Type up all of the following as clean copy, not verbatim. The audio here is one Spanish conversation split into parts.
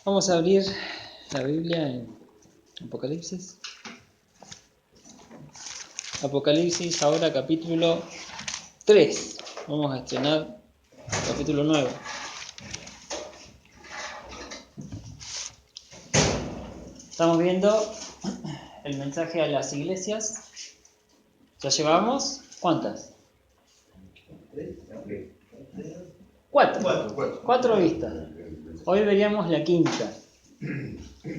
Vamos a abrir la Biblia en Apocalipsis. Apocalipsis, ahora capítulo 3. Vamos a estrenar capítulo 9. Estamos viendo el mensaje a las iglesias. ¿Ya llevamos? ¿Cuántas? Cuatro vistas. Hoy veríamos la quinta.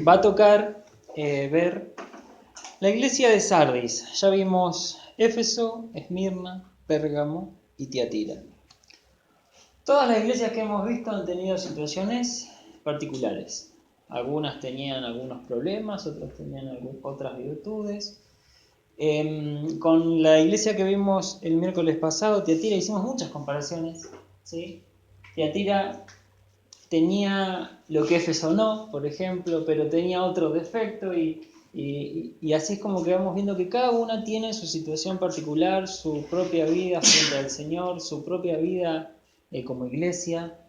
Va a tocar ver la iglesia de Sardis. Ya vimos Éfeso, Esmirna, Pérgamo y Tiatira. Todas las iglesias que hemos visto han tenido situaciones particulares. Algunas tenían algunos problemas, otras tenían otras virtudes. Con la iglesia que vimos el miércoles pasado, Tiatira, hicimos muchas comparaciones, ¿sí? Tiatira tenía lo que Éfeso no, por ejemplo, pero tenía otro defecto y así es como que vamos viendo que cada una tiene su situación particular, su propia vida frente al Señor, su propia vida como iglesia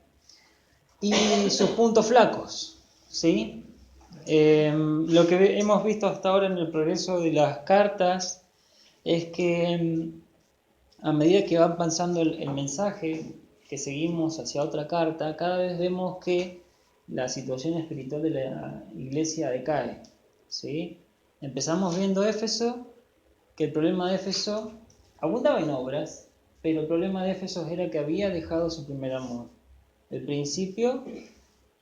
y sus puntos flacos, ¿sí? Lo que hemos visto hasta ahora en el progreso de las cartas es que a medida que va pasando el mensaje que seguimos hacia otra carta, cada vez vemos que la situación espiritual de la iglesia decae, ¿sí? Empezamos viendo Éfeso, que el problema de Éfeso abundaba en obras, pero el problema de Éfeso era que había dejado su primer amor. El principio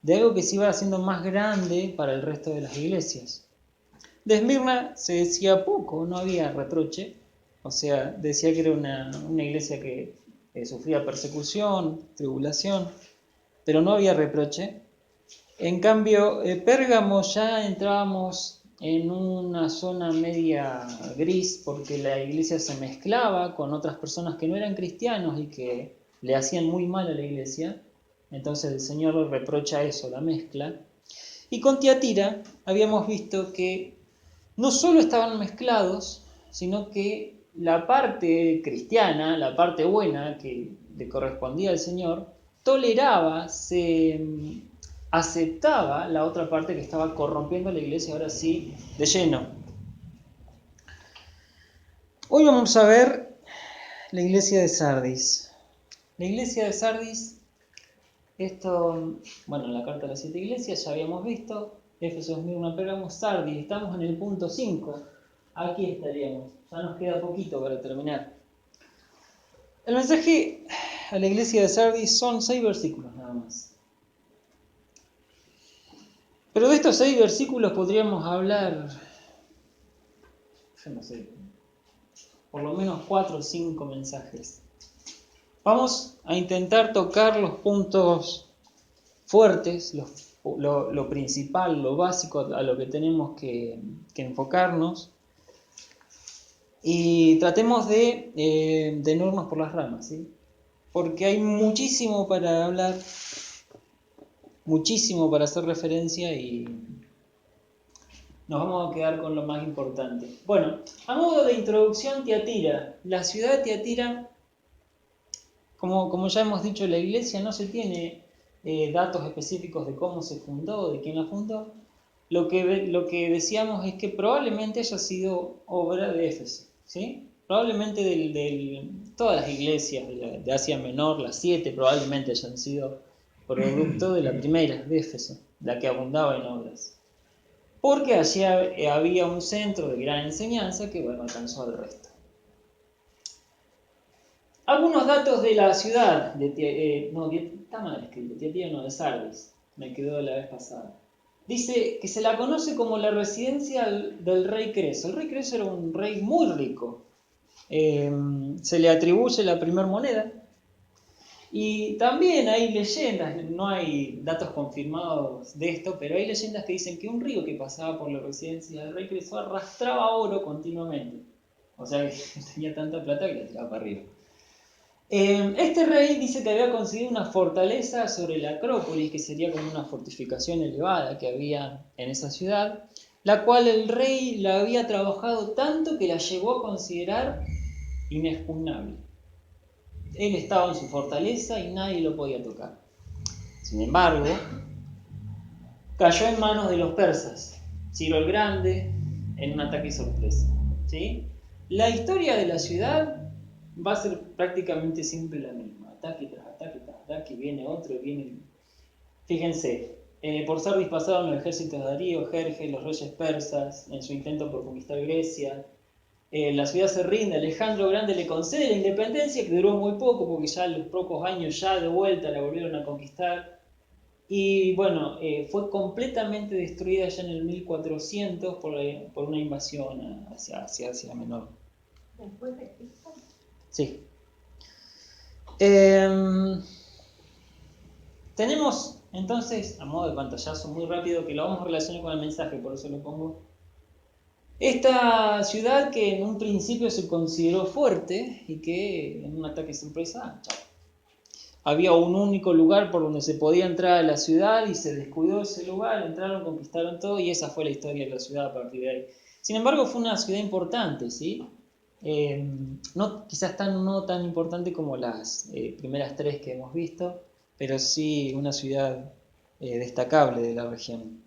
de algo que se iba haciendo más grande para el resto de las iglesias. De Esmirna se decía poco, no había reproche, o sea, decía que era una iglesia que sufría persecución, tribulación, pero no había reproche. En cambio, Pérgamo ya entrábamos en una zona media gris porque la iglesia se mezclaba con otras personas que no eran cristianos y que le hacían muy mal a la iglesia. Entonces el Señor le reprocha eso, la mezcla. Y con Tiatira habíamos visto que no solo estaban mezclados, sino que la parte cristiana, la parte buena que le correspondía al Señor, toleraba, aceptaba la otra parte que estaba corrompiendo a la iglesia, ahora sí, de lleno. Hoy vamos a ver la iglesia de Sardis. La iglesia de Sardis, en la carta de las 7 iglesias ya habíamos visto, Éfeso, Esmirna, Pérgamo, Sardis, estamos en el punto 5. Aquí estaríamos, ya nos queda poquito para terminar. El mensaje a la iglesia de Sardis son 6 versículos nada más. Pero de estos 6 versículos podríamos hablar, yo no sé, por lo menos 4 o 5 mensajes. Vamos a intentar tocar los puntos fuertes, lo principal, lo básico a lo que tenemos que enfocarnos. Y tratemos de no irnos por las ramas, ¿sí? Porque hay muchísimo para hablar, muchísimo para hacer referencia y nos vamos a quedar con lo más importante. Bueno, a modo de introducción, Tiatira. La ciudad de Tiatira, como ya hemos dicho, la iglesia no se tiene datos específicos de cómo se fundó, de quién la fundó. Lo que decíamos es que probablemente haya sido obra de Éfeso, ¿sí? Probablemente todas las iglesias de Asia Menor, las 7, probablemente hayan sido producto de la primera, de Éfeso, la que abundaba en obras. Porque allí había un centro de gran enseñanza que, alcanzó al resto. Algunos datos de la ciudad, está mal escrito, de Sardis, me quedó la vez pasada. Dice que se la conoce como la residencia del rey Creso. El rey Creso era un rey muy rico. Se le atribuye la primera moneda. Y también hay leyendas, no hay datos confirmados de esto, pero hay leyendas que dicen que un río que pasaba por la residencia del rey Creso arrastraba oro continuamente. O sea que tenía tanta plata que la tiraba para arriba. Este rey dice que había conseguido una fortaleza sobre la Acrópolis, que sería como una fortificación elevada que había en esa ciudad, la cual el rey la había trabajado tanto que la llegó a considerar inexpugnable. Él estaba en su fortaleza y nadie lo podía tocar. Sin embargo, cayó en manos de los persas, Ciro el Grande, en un ataque sorpresa. ¿Sí? La historia de la ciudad va a ser prácticamente siempre la misma. Ataque tras ataque tras ataque, viene otro, viene... Fíjense, por Sardis pasaron los ejércitos de Darío, Jerjes, los reyes persas, en su intento por conquistar Grecia. La ciudad se rinde, Alejandro Grande le concede la independencia, que duró muy poco, porque ya a los pocos años ya de vuelta la volvieron a conquistar. Y bueno, fue completamente destruida ya en el 1400 por una invasión hacia Asia Menor. ¿Después de Cristo? Sí. Tenemos entonces, a modo de pantallazo muy rápido, que lo vamos a relacionar con el mensaje, por eso lo pongo. Esta ciudad que en un principio se consideró fuerte y que en un ataque sorpresa, chao. Había un único lugar por donde se podía entrar a la ciudad y se descuidó ese lugar, entraron, conquistaron todo y esa fue la historia de la ciudad a partir de ahí. Sin embargo, fue una ciudad importante, ¿sí? No, quizás no tan importante como las primeras tres que hemos visto, pero sí una ciudad destacable de la región.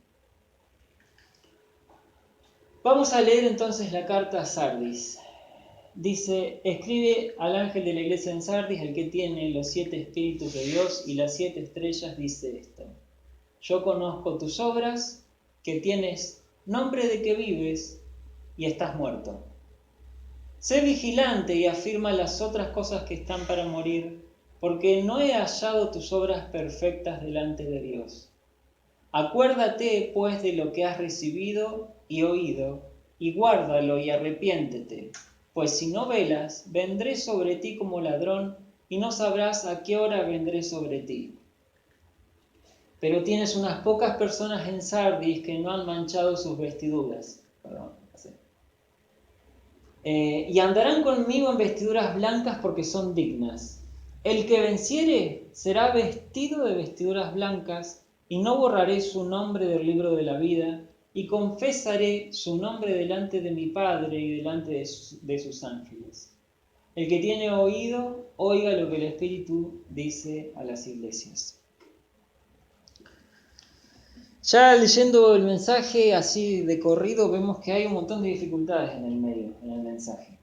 Vamos a leer entonces la carta a Sardis. Dice, escribe al ángel de la iglesia en Sardis, el que tiene los 7 espíritus de Dios y las 7 estrellas, dice esto. Yo conozco tus obras, que tienes nombre de que vives y estás muerto. Sé vigilante y afirma las otras cosas que están para morir, porque no he hallado tus obras perfectas delante de Dios. Acuérdate, pues, de lo que has recibido y oído, y guárdalo y arrepiéntete. Pues si no velas, vendré sobre ti como ladrón, y no sabrás a qué hora vendré sobre ti. Pero tienes unas pocas personas en Sardis que no han manchado sus vestiduras. Y andarán conmigo en vestiduras blancas porque son dignas. El que venciere será vestido de vestiduras blancas, y no borraré su nombre del libro de la vida, y confesaré su nombre delante de mi Padre y delante de sus ángeles. El que tiene oído, oiga lo que el Espíritu dice a las iglesias. Ya leyendo el mensaje así de corrido, vemos que hay un montón de dificultades en el medio, en el mensaje.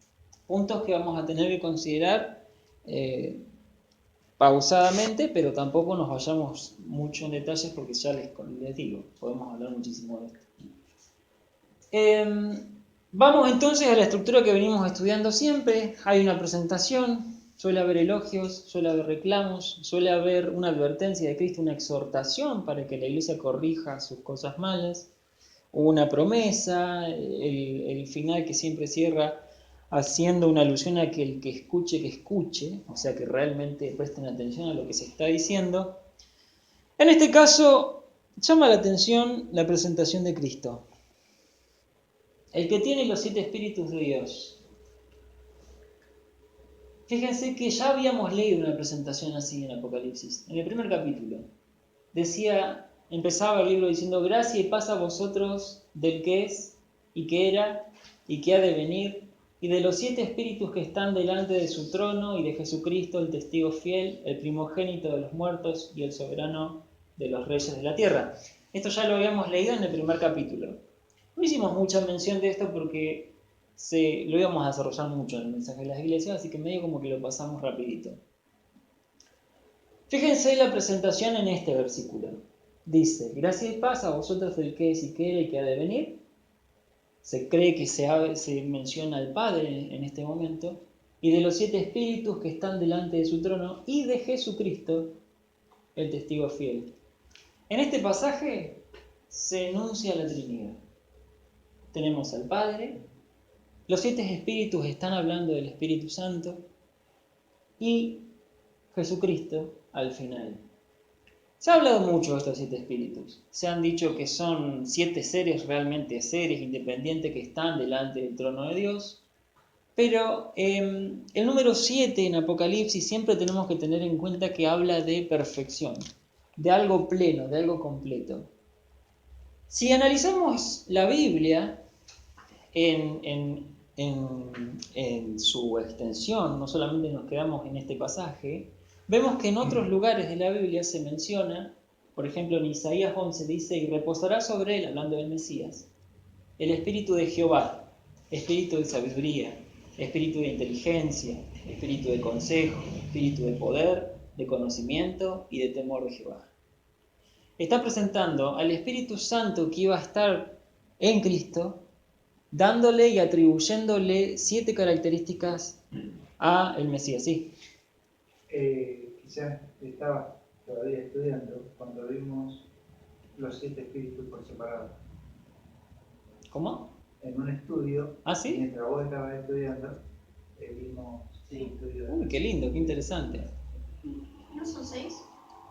Puntos que vamos a tener que considerar pausadamente, pero tampoco nos vayamos mucho en detalles porque ya les digo, podemos hablar muchísimo de esto. Vamos entonces a la estructura que venimos estudiando siempre. Hay una presentación, suele haber elogios, suele haber reclamos, suele haber una advertencia de Cristo, una exhortación para que la iglesia corrija sus cosas malas, una promesa, el final que siempre cierra haciendo una alusión a que el que escuche, o sea que realmente presten atención a lo que se está diciendo. En este caso, llama la atención la presentación de Cristo. El que tiene los 7 espíritus de Dios. Fíjense que ya habíamos leído una presentación así en Apocalipsis, en el primer capítulo. Empezaba el libro diciendo, gracia y paz a vosotros del que es, y que era, y que ha de venir, y de los 7 espíritus que están delante de su trono, y de Jesucristo, el testigo fiel, el primogénito de los muertos, y el soberano de los reyes de la tierra. Esto ya lo habíamos leído en el primer capítulo. No hicimos mucha mención de esto porque lo íbamos a desarrollar mucho en el mensaje de las iglesias, así que medio como que lo pasamos rapidito. Fíjense la presentación en este versículo. Dice, gracia y paz a vosotros del que es y que era y que ha de venir. Se cree que se menciona al Padre en este momento. Y de los 7 espíritus que están delante de su trono y de Jesucristo, el testigo fiel. En este pasaje se enuncia la Trinidad. Tenemos al Padre, los 7 espíritus están hablando del Espíritu Santo y Jesucristo al final. Se ha hablado mucho de estos 7 espíritus. Se han dicho que son 7 seres, realmente seres independientes que están delante del trono de Dios. Pero el número 7 en Apocalipsis siempre tenemos que tener en cuenta que habla de perfección, de algo pleno, de algo completo. Si analizamos la Biblia en su extensión, no solamente nos quedamos en este pasaje, vemos que en otros lugares de la Biblia se menciona, Por ejemplo, en Isaías 11 dice, y reposará sobre él, hablando del Mesías, el espíritu de Jehová, espíritu de sabiduría, espíritu de inteligencia, espíritu de consejo, espíritu de poder, de conocimiento y de temor de Jehová. Está presentando al Espíritu Santo que iba a estar en Cristo, dándole y atribuyéndole 7 características a el Mesías. Sí. Quizás estaba todavía estudiando cuando vimos los 7 espíritus por separado. ¿Cómo? En un estudio, ¿Ah, sí? mientras vos estabas estudiando, vimos estudio de... Uy, qué lindo, qué interesante. ¿No son 6?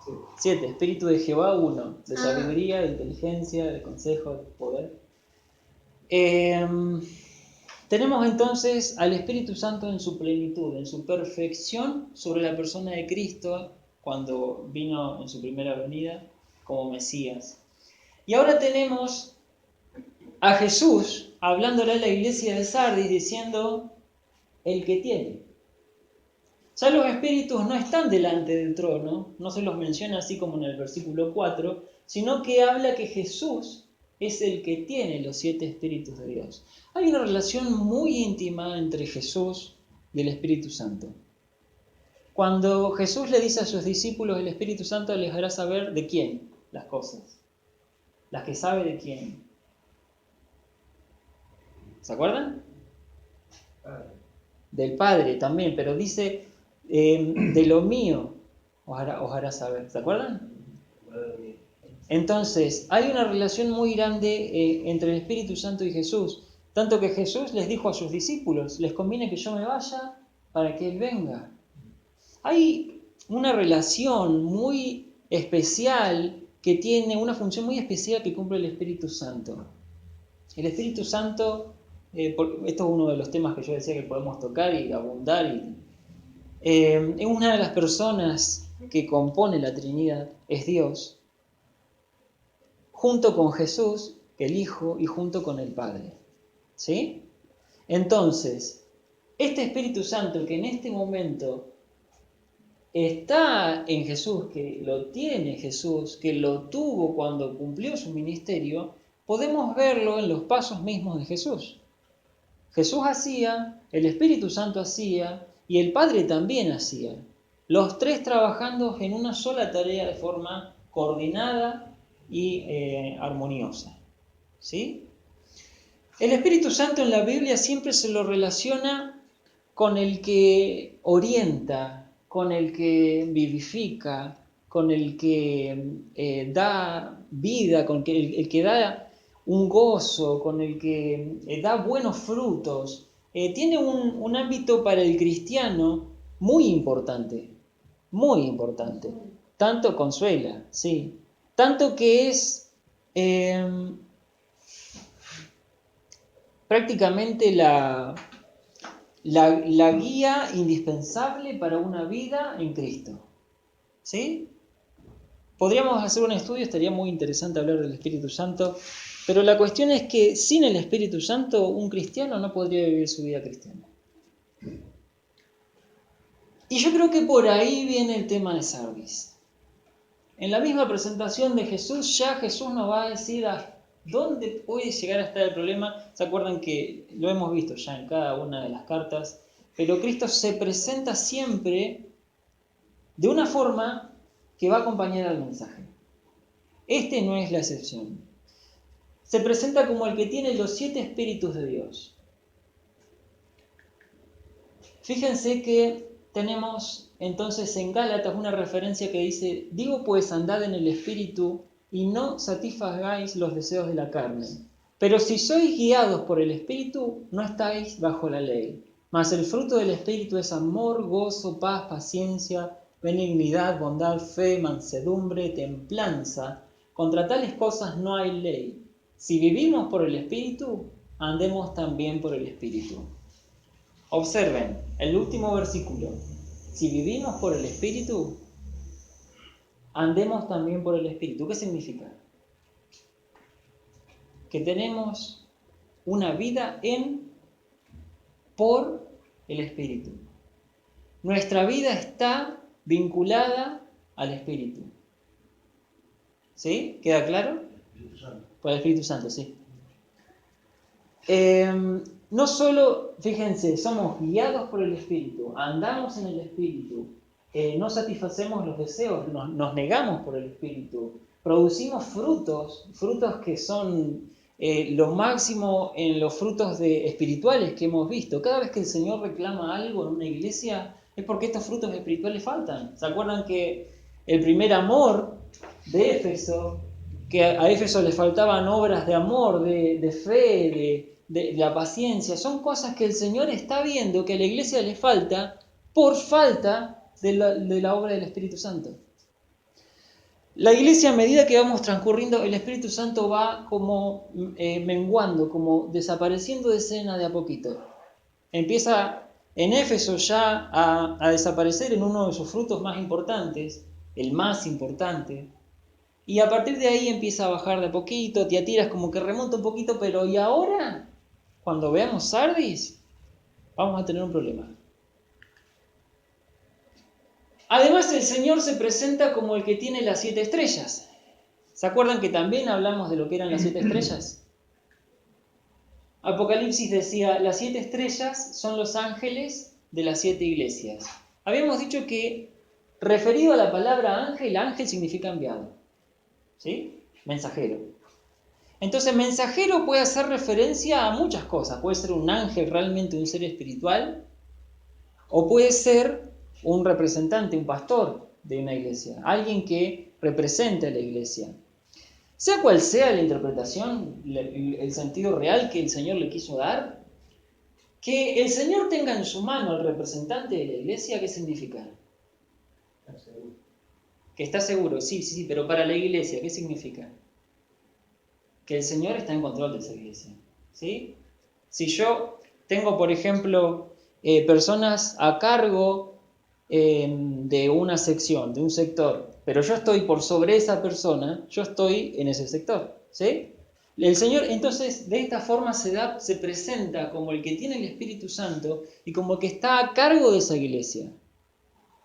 Sí. 7, Espíritu de Jehová, 1, de sabiduría, de inteligencia, de consejo, de poder. Tenemos entonces al Espíritu Santo en su plenitud, en su perfección sobre la persona de Cristo cuando vino en su primera venida como Mesías. Y ahora tenemos a Jesús hablándole a la iglesia de Sardis diciendo el que tiene. Ya los espíritus no están delante del trono, no se los menciona así como en el versículo 4, sino que habla que Jesús es el que tiene los 7 espíritus de Dios. Hay una relación muy íntima entre Jesús y el Espíritu Santo. Cuando Jesús le dice a sus discípulos, el Espíritu Santo les hará saber de quién las cosas, las que sabe de quién. ¿Se acuerdan? Del Padre también, pero dice de lo mío os hará saber. ¿Se acuerdan? Entonces, hay una relación muy grande entre el Espíritu Santo y Jesús. Tanto que Jesús les dijo a sus discípulos, les conviene que yo me vaya para que Él venga. Hay una relación muy especial que tiene una función muy especial que cumple el Espíritu Santo. El Espíritu Santo, esto es uno de los temas que yo decía que podemos tocar y abundar. Es una de las personas que compone la Trinidad, es Dios, junto con Jesús, el Hijo, y junto con el Padre. ¿Sí? Entonces, este Espíritu Santo que en este momento está en Jesús, que lo tiene Jesús, que lo tuvo cuando cumplió su ministerio, podemos verlo en los pasos mismos de Jesús. Jesús hacía, el Espíritu Santo hacía y el Padre también hacía. Los 3 trabajando en una sola tarea de forma coordinada y armoniosa. ¿Sí? El Espíritu Santo en la Biblia siempre se lo relaciona con el que orienta, con el que vivifica, con el que da vida, con el que da un gozo, con el que da buenos frutos. Tiene un ámbito para el cristiano muy importante, muy importante. Tanto consuela, sí. Tanto que es prácticamente la guía indispensable para una vida en Cristo. ¿Sí? Podríamos hacer un estudio, estaría muy interesante hablar del Espíritu Santo, pero la cuestión es que sin el Espíritu Santo un cristiano no podría vivir su vida cristiana. Y yo creo que por ahí viene el tema de Sardis. En la misma presentación de Jesús, ya Jesús nos va a decir a dónde puede llegar a estar el problema. ¿Se acuerdan que lo hemos visto ya en cada una de las cartas? Pero Cristo se presenta siempre de una forma que va a acompañar al mensaje. Este no es la excepción. Se presenta como el que tiene los 7 espíritus de Dios. Fíjense que tenemos entonces en Gálatas una referencia que dice: digo pues, andad en el espíritu y no satisfagáis los deseos de la carne. Pero si sois guiados por el espíritu, no estáis bajo la ley. Mas el fruto del espíritu es amor, gozo, paz, paciencia, benignidad, bondad, fe, mansedumbre, templanza. Contra tales cosas no hay ley. Si vivimos por el espíritu, andemos también por el espíritu. Observen el último versículo. Si vivimos por el Espíritu, andemos también por el Espíritu. ¿Qué significa? Que tenemos una vida por el Espíritu. Nuestra vida está vinculada al Espíritu. ¿Sí? ¿Queda claro? Por el Espíritu Santo, sí. No solo, fíjense, somos guiados por el Espíritu, andamos en el Espíritu, no satisfacemos los deseos, nos negamos por el Espíritu, producimos frutos que son lo máximo en los frutos espirituales que hemos visto. Cada vez que el Señor reclama algo en una iglesia es porque estos frutos espirituales faltan. ¿Se acuerdan que el primer amor de Éfeso, que a Éfeso le faltaban obras de amor, de fe, de la paciencia? Son cosas que el Señor está viendo que a la iglesia le falta por falta de la obra del Espíritu Santo. La iglesia, a medida que vamos transcurriendo, el Espíritu Santo va como menguando, como desapareciendo de escena de a poquito. Empieza en Éfeso ya a desaparecer en uno de sus frutos más importantes, el más importante, y a partir de ahí empieza a bajar de a poquito. Tiatira como que remonta un poquito, pero ¿y ahora? Cuando veamos Sardis, vamos a tener un problema. Además, el Señor se presenta como el que tiene las 7 estrellas. ¿Se acuerdan que también hablamos de lo que eran las 7 estrellas? Apocalipsis decía, las 7 estrellas son los ángeles de las 7 iglesias. Habíamos dicho que, referido a la palabra ángel, ángel significa enviado. ¿Sí? Mensajero. Entonces, mensajero puede hacer referencia a muchas cosas. Puede ser un ángel, realmente un ser espiritual, o puede ser un representante, un pastor de una iglesia, alguien que represente a la iglesia. Sea cual sea la interpretación, el sentido real que el Señor le quiso dar, que el Señor tenga en su mano al representante de la iglesia, ¿qué significa? Que está seguro, sí, pero para la iglesia, ¿qué significa? Que el Señor está en control de esa iglesia, ¿sí? Si yo tengo, por ejemplo, personas a cargo de una sección, de un sector, pero yo estoy por sobre esa persona, yo estoy en ese sector, ¿sí? El Señor, entonces, de esta forma se presenta como el que tiene el Espíritu Santo y como el que está a cargo de esa iglesia.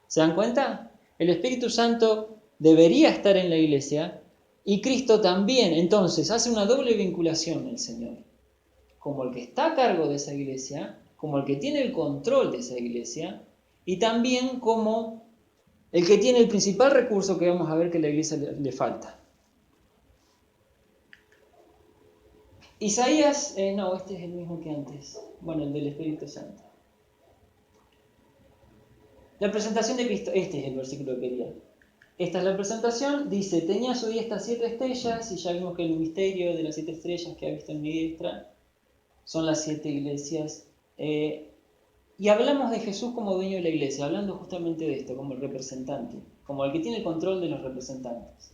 ¿Se dan cuenta? El Espíritu Santo debería estar en la iglesia y Cristo también. Entonces, hace una doble vinculación el Señor. Como el que está a cargo de esa iglesia, como el que tiene el control de esa iglesia, y también como el que tiene el principal recurso que vamos a ver que a la iglesia le falta. Isaías, no, este es el mismo que antes. Bueno, el del Espíritu Santo. La presentación de Cristo, este es el versículo que quería. Esta es la presentación, dice, tenía a su diestra 7 estrellas, y ya vimos que el misterio de las 7 estrellas que ha visto en mi diestra son las 7 iglesias. Y hablamos de Jesús como dueño de la iglesia, hablando justamente de esto, como el representante, como el que tiene el control de los representantes.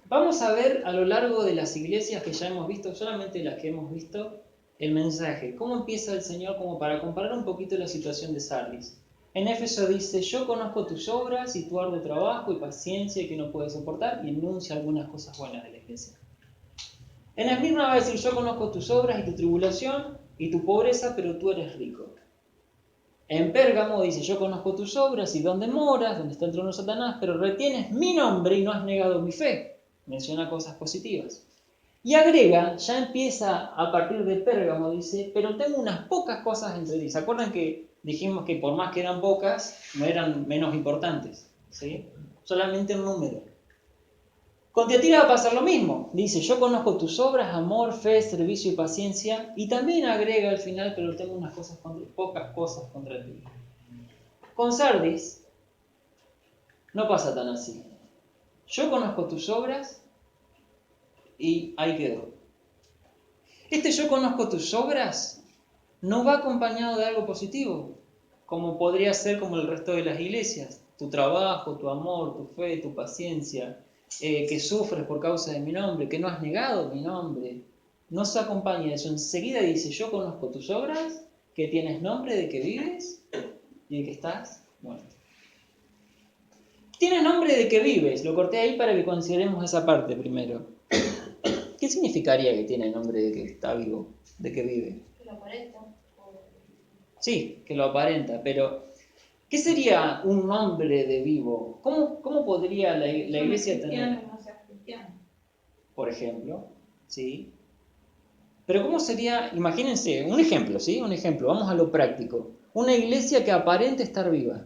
Vamos a ver a lo largo de las iglesias que ya hemos visto, solamente las que hemos visto, el mensaje. ¿Cómo empieza el Señor? Como para comparar un poquito la situación de Sardis. En Éfeso dice, yo conozco tus obras y tu arduo trabajo y paciencia y que no puedes soportar, y enuncia algunas cosas buenas de la iglesia. En Esmirna va a decir, yo conozco tus obras y tu tribulación y tu pobreza, pero tú eres rico. En Pérgamo dice, yo conozco tus obras y dónde moras, dónde está el trono de Satanás, pero retienes mi nombre y no has negado mi fe. Menciona cosas positivas. Y agrega, ya empieza a partir de Pérgamo, dice, pero tengo unas pocas cosas entre ti. ¿Se acuerdan que dijimos que por más que eran pocas, no eran menos importantes? ¿Sí? Solamente un número. Con Tiatira va a pasar lo mismo. Dice, yo conozco tus obras, amor, fe, servicio y paciencia. Y también agrega al final, pero tengo unas pocas cosas contra ti. Con Sardis no pasa tan así. Yo conozco tus obras y ahí quedó. Este yo conozco tus obras no va acompañado de algo positivo, como podría ser como el resto de las iglesias. Tu trabajo, tu amor, tu fe, tu paciencia, que sufres por causa de mi nombre, que no has negado mi nombre. No se acompaña de eso. Enseguida dice, yo conozco tus obras, que tienes nombre de que vives y de que estás muerto. Tienes nombre de que vives. Lo corté ahí para que consideremos esa parte primero. ¿Qué significaría que tiene nombre de que está vivo, de que vive? Que lo aparenta. Sí, que lo aparenta, pero ¿Qué sería un nombre de vivo? ¿Cómo podría la iglesia tener? No seas cristiano. Por ejemplo, ¿sí? Pero ¿cómo sería? Imagínense, un ejemplo, ¿sí? Un ejemplo, vamos a lo práctico. Una iglesia que aparente estar viva.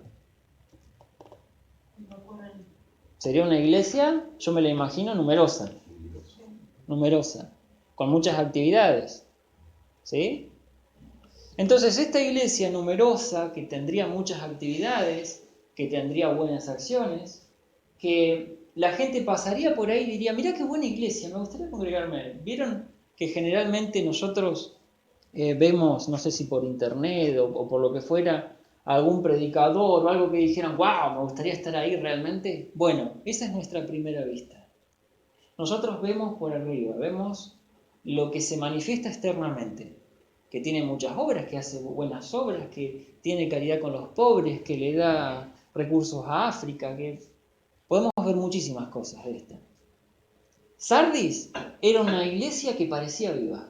Sería una iglesia, yo me la imagino, numerosa, con muchas actividades, ¿sí? Entonces, esta iglesia numerosa, que tendría muchas actividades, que tendría buenas acciones, que la gente pasaría por ahí y diría, mirá qué buena iglesia, me gustaría congregarme. ¿Vieron que generalmente nosotros vemos, no sé si por internet o por lo que fuera, algún predicador o algo que dijeran, wow, me gustaría estar ahí realmente? Bueno, esa es nuestra primera vista. Nosotros vemos por arriba, vemos lo que se manifiesta externamente, que tiene muchas obras, que hace buenas obras, que tiene caridad con los pobres, que le da recursos a África, que podemos ver muchísimas cosas de esta. Sardis era una iglesia que parecía viva,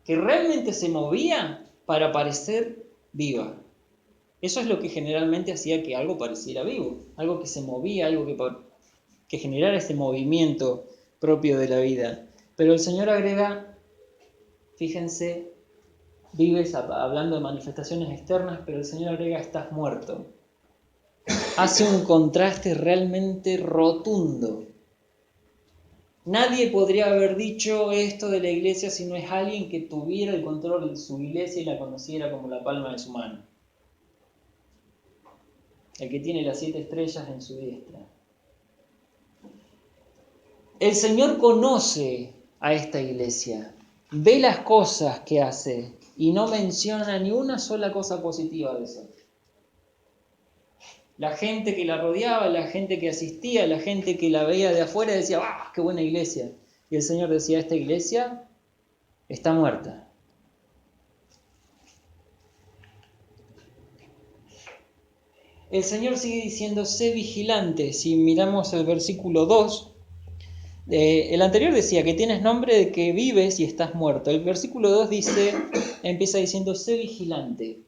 que realmente se movía para parecer viva. Eso es lo que generalmente hacía que algo pareciera vivo, algo que se movía, algo que generara ese movimiento propio de la vida. Pero el Señor agrega, fíjense, vives hablando de manifestaciones externas, pero el Señor agrega, estás muerto. Hace un contraste realmente rotundo. Nadie podría haber dicho esto de la iglesia si no es alguien que tuviera el control de su iglesia y la conociera como la palma de su mano. El que tiene las 7 estrellas en su diestra. El Señor conoce a esta iglesia, ve las cosas que hace y no menciona ni una sola cosa positiva de eso. La gente que la rodeaba, la gente que asistía, la gente que la veía de afuera decía, ¡ah, qué buena iglesia! Y el Señor decía, esta iglesia está muerta. El Señor sigue diciendo, sé vigilante. Si miramos el versículo 2, el anterior decía que tienes nombre de que vives y estás muerto. El versículo 2 empieza diciendo, sé vigilante.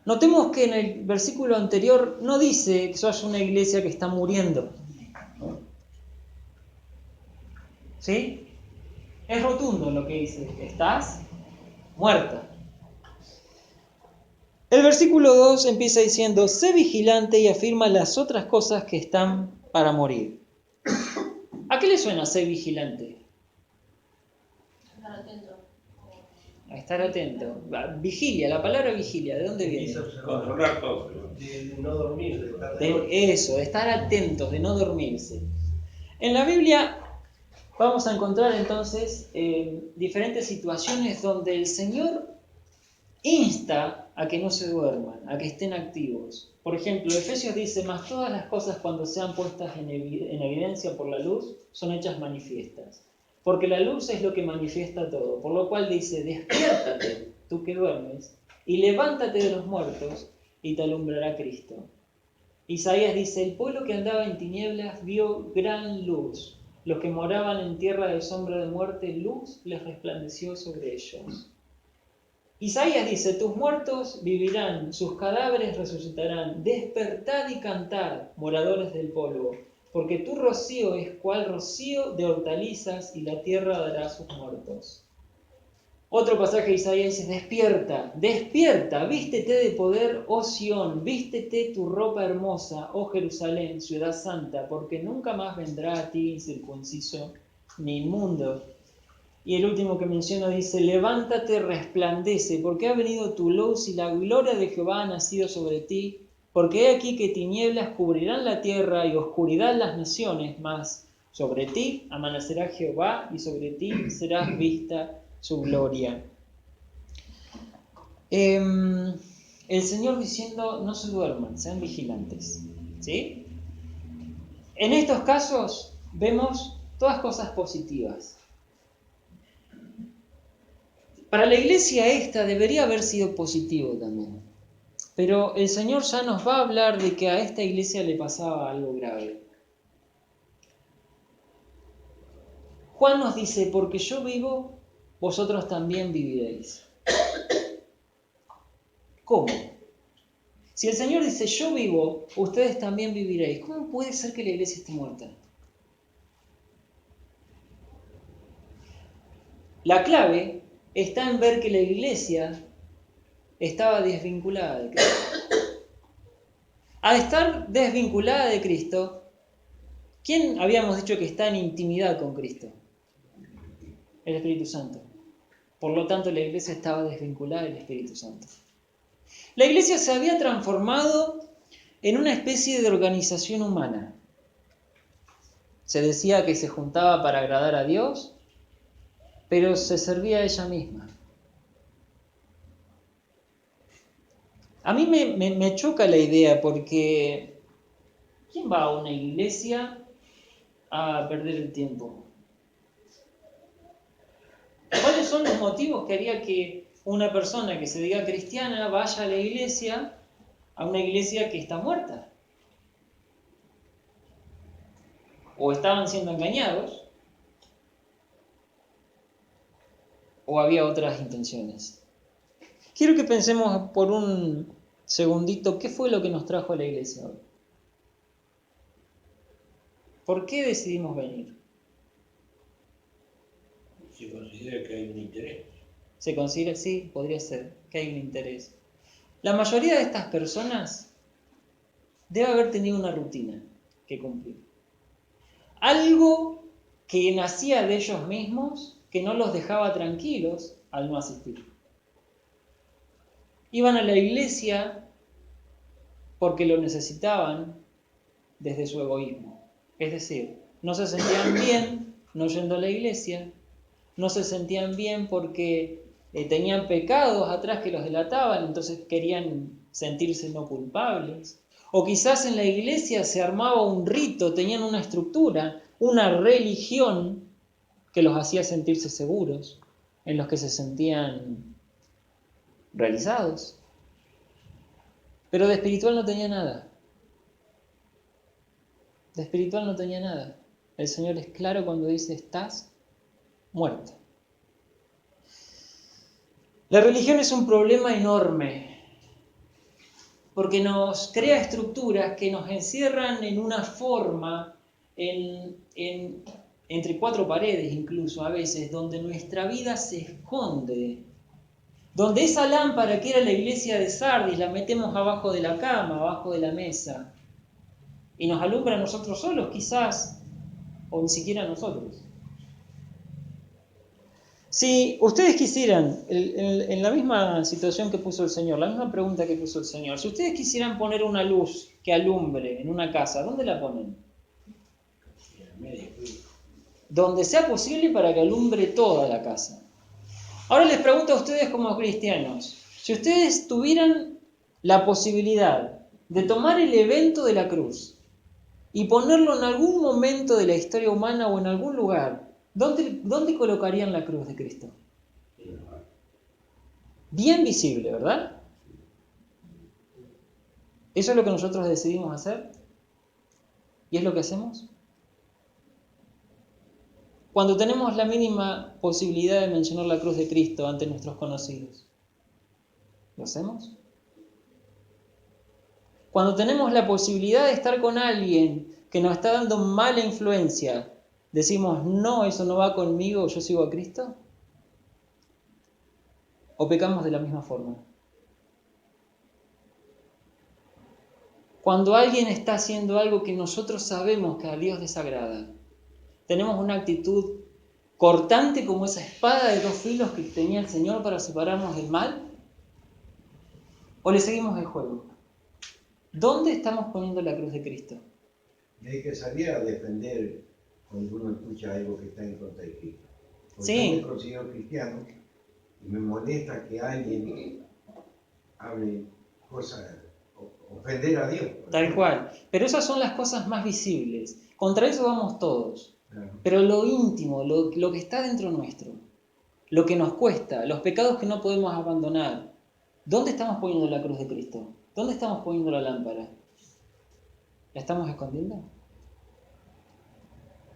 Notemos que en el versículo anterior no dice que sos una iglesia que está muriendo. ¿Sí? Es rotundo lo que dice, estás muerta. El versículo 2 empieza diciendo, sé vigilante y afirma las otras cosas que están para morir. ¿A qué le suena ser vigilante? Estar atento. A estar atento. Vigilia, la palabra vigilia, ¿de dónde viene? Controlar todo. De no dormir, de estar De estar atentos, de no dormirse. En la Biblia vamos a encontrar entonces diferentes situaciones donde el Señor insta a que no se duerman, a que estén activos. Por ejemplo, Efesios dice, mas todas las cosas cuando sean puestas en evidencia por la luz, son hechas manifiestas. Porque la luz es lo que manifiesta todo. Por lo cual dice, despiértate, tú que duermes, y levántate de los muertos, y te alumbrará Cristo. Isaías dice, el pueblo que andaba en tinieblas vio gran luz. Los que moraban en tierra de sombra de muerte, luz les resplandeció sobre ellos. Isaías dice, tus muertos vivirán, sus cadáveres resucitarán. Despertad y cantad, moradores del polvo, porque tu rocío es cual rocío de hortalizas y la tierra dará a sus muertos. Otro pasaje de Isaías dice, despierta, despierta, vístete de poder, oh Sión, vístete tu ropa hermosa, oh Jerusalén, ciudad santa, porque nunca más vendrá a ti incircunciso ni inmundo. Y el último que menciono dice, levántate, resplandece, porque ha venido tu luz y la gloria de Jehová ha nacido sobre ti, porque he aquí que tinieblas cubrirán la tierra y oscuridad las naciones, mas sobre ti amanecerá Jehová y sobre ti será vista su gloria. El Señor diciendo, no se duerman, sean vigilantes. ¿Sí? En estos casos vemos todas cosas positivas. Para la iglesia esta debería haber sido positivo también. Pero el Señor ya nos va a hablar de que a esta iglesia le pasaba algo grave. Juan nos dice, porque yo vivo, vosotros también viviréis. ¿Cómo? Si el Señor dice, yo vivo, ustedes también viviréis, ¿cómo puede ser que la iglesia esté muerta? La clave está en ver que la iglesia estaba desvinculada de Cristo. Al estar desvinculada de Cristo, ¿quién habíamos dicho que está en intimidad con Cristo? El Espíritu Santo. Por lo tanto, la iglesia estaba desvinculada del Espíritu Santo. La iglesia se había transformado en una especie de organización humana. Se decía que se juntaba para agradar a Dios, pero se servía a ella misma. A mí me choca la idea porque ¿quién va a una iglesia a perder el tiempo? ¿Cuáles son los motivos que haría que una persona que se diga cristiana vaya a la iglesia, a una iglesia que está muerta? O estaban siendo engañados, o había otras intenciones. Quiero que pensemos por un segundito qué fue lo que nos trajo a la iglesia hoy. ¿Por qué decidimos venir? Se considera que hay un interés. Se considera, sí, podría ser, que hay un interés. La mayoría de estas personas debe haber tenido una rutina que cumplir. Algo que nacía de ellos mismos, que no los dejaba tranquilos al no asistir. Iban a la iglesia porque lo necesitaban desde su egoísmo. Es decir, no se sentían bien no yendo a la iglesia, no se sentían bien porque tenían pecados atrás que los delataban, entonces querían sentirse no culpables. O quizás en la iglesia se armaba un rito, tenían una estructura, una religión que los hacía sentirse seguros, en los que se sentían realizados. Pero de espiritual no tenía nada. De espiritual no tenía nada. El Señor es claro cuando dice, estás muerto. La religión es un problema enorme, porque nos crea estructuras que nos encierran en una forma, entre cuatro paredes incluso a veces, donde nuestra vida se esconde. Donde esa lámpara que era la iglesia de Sardis la metemos abajo de la cama, abajo de la mesa, y nos alumbra a nosotros solos quizás, o ni siquiera a nosotros. Si ustedes quisieran, en la misma situación que puso el Señor, la misma pregunta que puso el Señor, si ustedes quisieran poner una luz que alumbre en una casa, ¿dónde la ponen? Donde sea posible para que alumbre toda la casa. Ahora les pregunto a ustedes como cristianos, si ustedes tuvieran la posibilidad de tomar el evento de la cruz y ponerlo en algún momento de la historia humana o en algún lugar, ¿dónde colocarían la cruz de Cristo? Bien visible, ¿verdad? ¿Eso es lo que nosotros decidimos hacer? ¿Y es lo que hacemos? Cuando tenemos la mínima posibilidad de mencionar la cruz de Cristo ante nuestros conocidos, ¿lo hacemos? Cuando tenemos la posibilidad de estar con alguien que nos está dando mala influencia, decimos, no, eso no va conmigo, yo sigo a Cristo. ¿O pecamos de la misma forma? Cuando alguien está haciendo algo que nosotros sabemos que a Dios desagrada, ¿tenemos una actitud cortante como esa espada de dos filos que tenía el Señor para separarnos del mal? ¿O le seguimos el juego? ¿Dónde estamos poniendo la cruz de Cristo? Y hay que salir a defender cuando uno escucha algo que está en contra de Cristo. Porque Sí. yo me considero cristiano y me molesta que alguien hable cosas, ofender a Dios. Tal cual. Pero esas son las cosas más visibles. Contra eso vamos todos. Claro. Pero lo íntimo, lo que está dentro nuestro, lo que nos cuesta, los pecados que no podemos abandonar, ¿dónde estamos poniendo la cruz de Cristo? ¿Dónde estamos poniendo la lámpara? ¿La estamos escondiendo?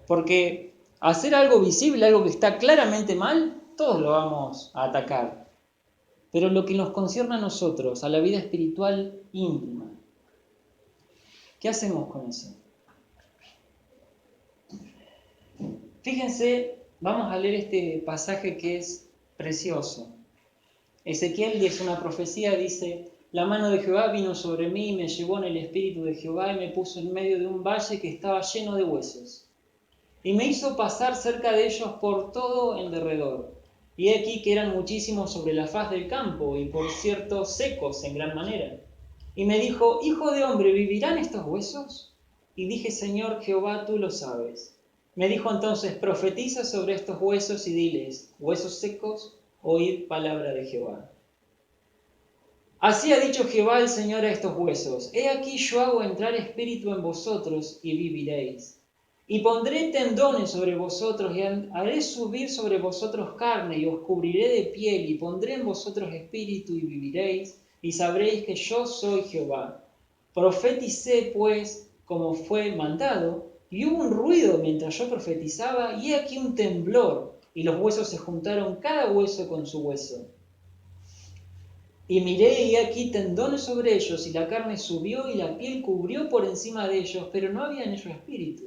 Porque hacer algo visible, algo que está claramente mal, todos lo vamos a atacar. pero lo que nos concierne a nosotros, a la vida espiritual íntima, ¿qué hacemos con eso? Fíjense, vamos a leer este pasaje que es precioso. Ezequiel es una profecía, dice: la mano de Jehová vino sobre mí y me llevó en el espíritu de Jehová y me puso en medio de un valle que estaba lleno de huesos. Y me hizo pasar cerca de ellos por todo en derredor. Y he aquí que eran muchísimos sobre la faz del campo y por cierto secos en gran manera. Y me dijo: hijo de hombre, ¿vivirán estos huesos? Y dije: Señor Jehová, tú lo sabes. Me dijo entonces: profetiza sobre estos huesos y diles: huesos secos, oíd palabra de Jehová. Así ha dicho Jehová el Señor a estos huesos: he aquí yo hago entrar espíritu en vosotros y viviréis. Y pondré tendones sobre vosotros y haré subir sobre vosotros carne y os cubriré de piel y pondré en vosotros espíritu y viviréis y sabréis que yo soy Jehová. Profeticé pues como fue mandado y hubo un ruido mientras yo profetizaba y he aquí un temblor y los huesos se juntaron cada hueso con su hueso. Y miré y aquí tendones sobre ellos y la carne subió y la piel cubrió por encima de ellos, pero no había en ellos espíritu.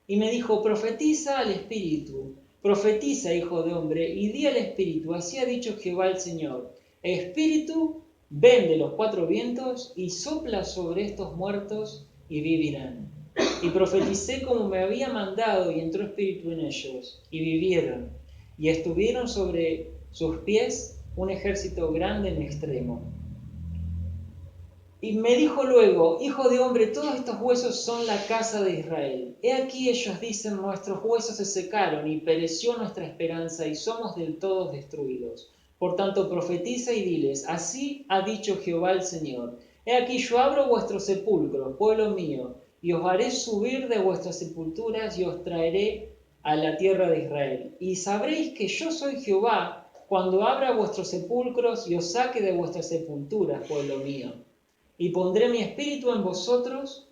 Y me dijo: profetiza al espíritu, profetiza, hijo de hombre, y di al espíritu: así ha dicho Jehová el Señor: espíritu, ven de los cuatro vientos y sopla sobre estos muertos y vivirán. Y profeticé como me había mandado y entró espíritu en ellos y vivieron y estuvieron sobre sus pies un ejército grande en extremo. Y me dijo luego: hijo de hombre, todos estos huesos son la casa de Israel. He aquí ellos dicen: nuestros huesos se secaron y pereció nuestra esperanza y somos del todo destruidos. Por tanto profetiza y diles: así ha dicho Jehová el Señor: he aquí yo abro vuestros sepulcros, pueblo mío, y os haré subir de vuestras sepulturas y os traeré a la tierra de Israel. Y sabréis que yo soy Jehová cuando abra vuestros sepulcros y os saque de vuestras sepulturas, pueblo mío. Y pondré mi espíritu en vosotros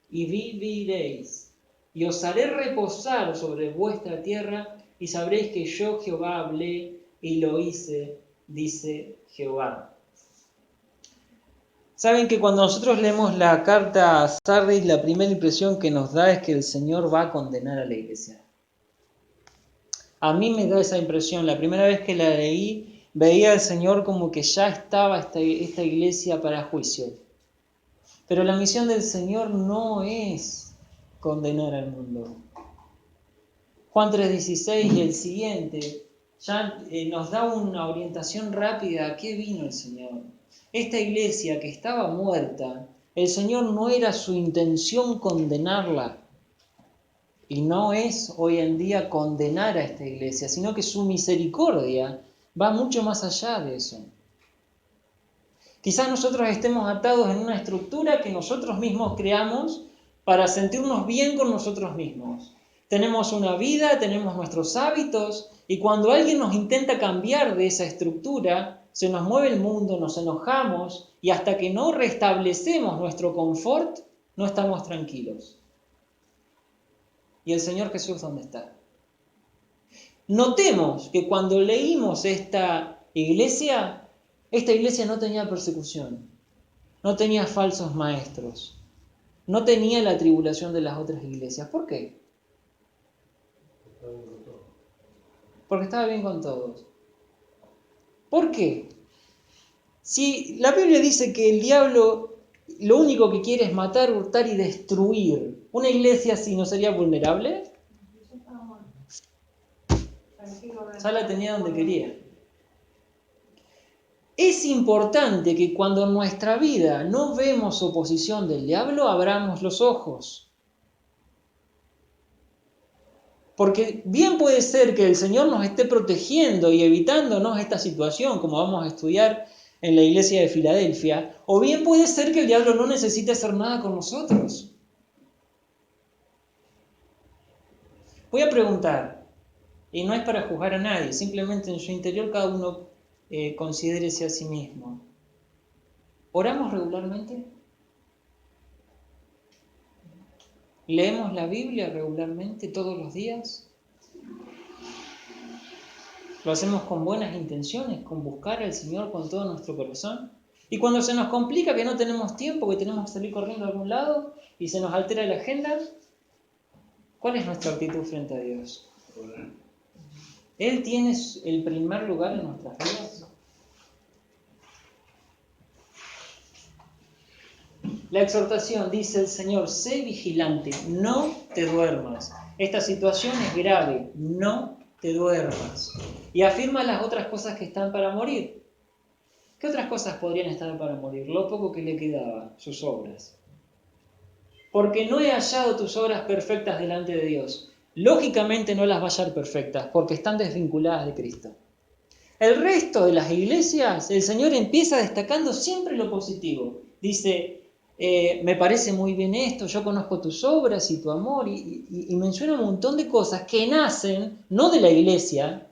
y viviréis. Y os haré reposar sobre vuestra tierra y sabréis que yo Jehová hablé y lo hice, dice Jehová. Saben que cuando nosotros leemos la carta a Sardis, la primera impresión que nos da es que el Señor va a condenar a la iglesia. A mí me da esa impresión. La primera vez que la leí, veía al Señor como que ya estaba esta iglesia para juicio. Pero la misión del Señor no es condenar al mundo. Juan 3:16 y el siguiente ya nos da una orientación rápida a qué vino el Señor. Esta iglesia que estaba muerta, el Señor no era su intención condenarla. Y no es hoy en día condenar a esta iglesia, sino que su misericordia va mucho más allá de eso. Quizás nosotros estemos atados en una estructura que nosotros mismos creamos para sentirnos bien con nosotros mismos. Tenemos una vida, tenemos nuestros hábitos, y cuando alguien nos intenta cambiar de esa estructura, se nos mueve el mundo, nos enojamos, y hasta que no restablecemos nuestro confort, no estamos tranquilos. ¿Y el Señor Jesús dónde está? Notemos que cuando leímos esta iglesia no tenía persecución, no tenía falsos maestros, no tenía la tribulación de las otras iglesias. ¿Por qué? Porque estaba bien con todos. ¿Por qué? Si la Biblia dice que el diablo lo único que quiere es matar, hurtar y destruir, ¿una iglesia así no sería vulnerable? Ya la tenía donde quería. Es importante que cuando en nuestra vida no vemos oposición del diablo, abramos los ojos. Porque bien puede ser que el Señor nos esté protegiendo y evitándonos esta situación, como vamos a estudiar en la iglesia de Filadelfia, o bien puede ser que el diablo no necesite hacer nada con nosotros. Voy a preguntar, y no es para juzgar a nadie, simplemente en su interior cada uno considérese a sí mismo. ¿Oramos regularmente? ¿Leemos la Biblia regularmente todos los días? ¿Lo hacemos con buenas intenciones, con buscar al Señor con todo nuestro corazón? Y cuando se nos complica que no tenemos tiempo, que tenemos que salir corriendo a algún lado y se nos altera la agenda, ¿cuál es nuestra actitud frente a Dios? ¿Él tiene el primer lugar en nuestras vidas? La exhortación dice el Señor, sé vigilante, no te duermas. Esta situación es grave, no te duermas. Y afirma las otras cosas que están para morir. ¿Qué otras cosas podrían estar para morir? Lo poco que le quedaba, sus obras. Porque no he hallado tus obras perfectas delante de Dios. Lógicamente no las va a hallar perfectas, porque están desvinculadas de Cristo. El resto de las iglesias, el Señor empieza destacando siempre lo positivo. Dice, me parece muy bien esto, yo conozco tus obras y tu amor, y menciona un montón de cosas que nacen, no de la iglesia,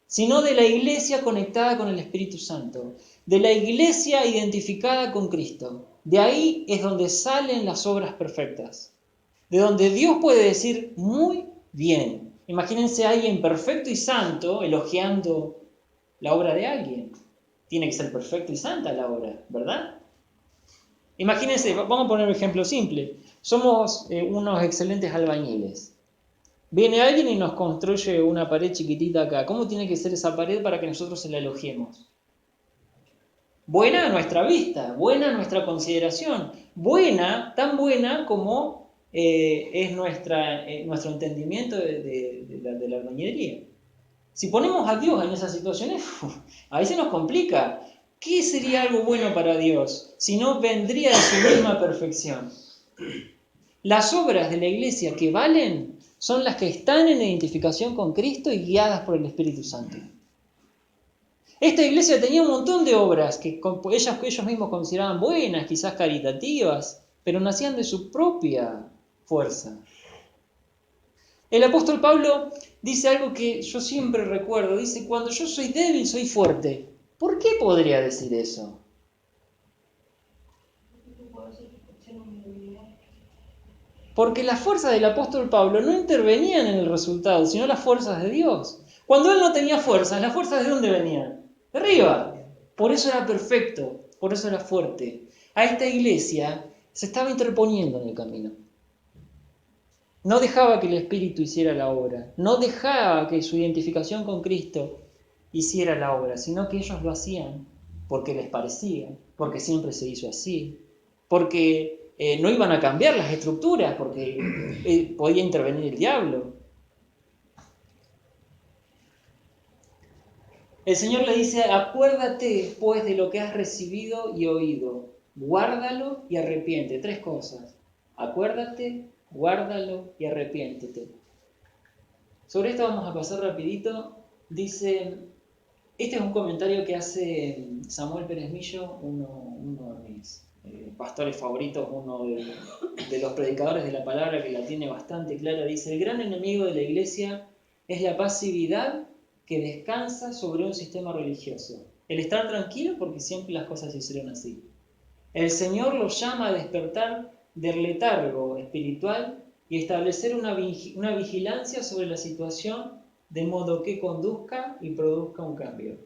sino de la iglesia conectada con el Espíritu Santo, de la iglesia identificada con Cristo. De ahí es donde salen las obras perfectas, de donde Dios puede decir muy bien. Imagínense a alguien perfecto y santo elogiando la obra de alguien. Tiene que ser perfecto y santa la obra, ¿verdad? Imagínense, vamos a poner un ejemplo simple. Somos unos excelentes albañiles. Viene alguien y nos construye una pared chiquitita acá. ¿Cómo tiene que ser esa pared para que nosotros se la elogiemos? Buena a nuestra vista, buena a nuestra consideración, buena, tan buena como es nuestro entendimiento de la albañilería. Si ponemos a Dios en esas situaciones, ahí se nos complica. ¿Qué sería algo bueno para Dios si no vendría de su misma perfección? Las obras de la iglesia que valen son las que están en identificación con Cristo y guiadas por el Espíritu Santo. Esta iglesia tenía un montón de obras que ellos mismos consideraban buenas, quizás caritativas, pero nacían de su propia fuerza. El apóstol Pablo dice algo que yo siempre recuerdo. Dice, cuando yo soy débil, soy fuerte. ¿Por qué podría decir eso? Porque las fuerzas del apóstol Pablo no intervenían en el resultado, sino las fuerzas de Dios. Cuando él no tenía fuerzas, ¿las fuerzas de dónde venían? De arriba. Por eso era perfecto, por eso era fuerte. A esta iglesia se estaba interponiendo en el camino. No dejaba que el Espíritu hiciera la obra, no dejaba que su identificación con Cristo hiciera la obra, sino que ellos lo hacían porque les parecía, porque siempre se hizo así, porque no iban a cambiar las estructuras, porque podía intervenir el diablo. El Señor le dice, acuérdate pues de lo que has recibido y oído, guárdalo y arrepiente. 3 cosas, acuérdate, guárdalo y arrepiéntete. Sobre esto vamos a pasar rapidito. Dice, este es un comentario que hace Samuel Pérez Millo, uno de mis pastores favoritos, uno de los predicadores de la palabra que la tiene bastante clara. Dice, el gran enemigo de la iglesia es la pasividad que descansa sobre un sistema religioso. El estar tranquilo porque siempre las cosas se hicieron así. El Señor los llama a despertar del letargo espiritual y establecer una vigilancia sobre la situación de modo que conduzca y produzca un cambio.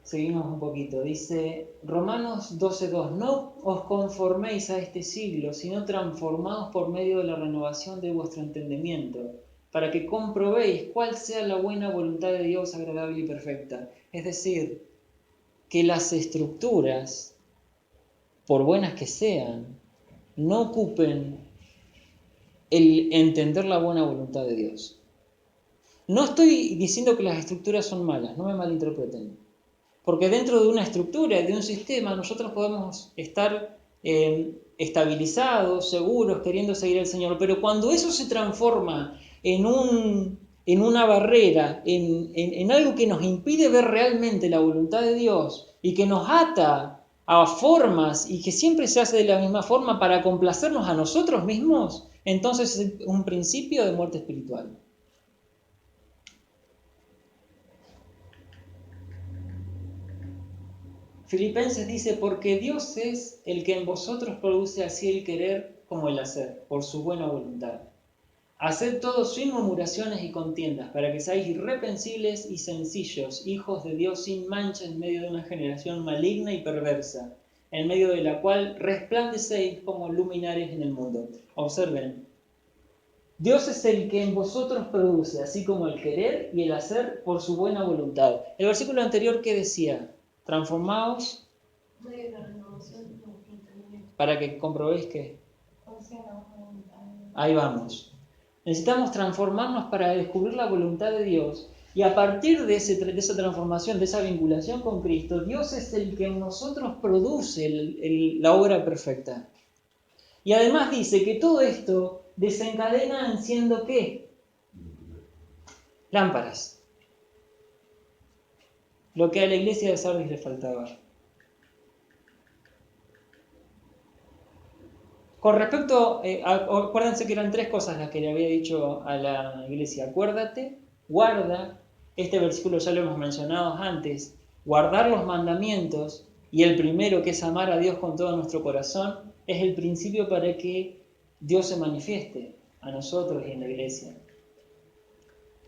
Seguimos un poquito. Dice Romanos 12:2, no os conforméis a este siglo, sino transformaos por medio de la renovación de vuestro entendimiento, para que comprobéis cuál sea la buena voluntad de Dios agradable y perfecta. Es decir, que las estructuras, por buenas que sean, no ocupen el entender la buena voluntad de Dios. No estoy diciendo que las estructuras son malas, no me malinterpreten. Porque dentro de una estructura, de un sistema, nosotros podemos estar estabilizados, seguros, queriendo seguir al Señor. Pero cuando eso se transforma en una barrera, en algo que nos impide ver realmente la voluntad de Dios y que nos ata a formas y que siempre se hace de la misma forma para complacernos a nosotros mismos, entonces es un principio de muerte espiritual. Filipenses dice, porque Dios es el que en vosotros produce así el querer como el hacer, por su buena voluntad. Haced todo sin murmuraciones y contiendas, para que seáis irreprensibles y sencillos, hijos de Dios sin mancha en medio de una generación maligna y perversa, en medio de la cual resplandecéis como luminares en el mundo. Observen, Dios es el que en vosotros produce, así como el querer y el hacer por su buena voluntad. El versículo anterior, ¿qué decía? Transformaos de la renovación de nuestro entendimiento. para que comprobéis que... O sea, la voluntad. Ahí vamos. Necesitamos transformarnos para descubrir la voluntad de Dios. Y a partir de esa transformación, de esa vinculación con Cristo, Dios es el que en nosotros produce la obra perfecta. Y además dice que todo esto desencadena en siendo ¿qué? Lámparas. Lo que a la iglesia de Sardis le faltaba. Con respecto, acuérdense que eran 3 cosas las que le había dicho a la iglesia. Acuérdate, guarda, este versículo ya lo hemos mencionado antes, guardar los mandamientos, y el primero, que es amar a Dios con todo nuestro corazón, es el principio para que Dios se manifieste a nosotros y en la iglesia.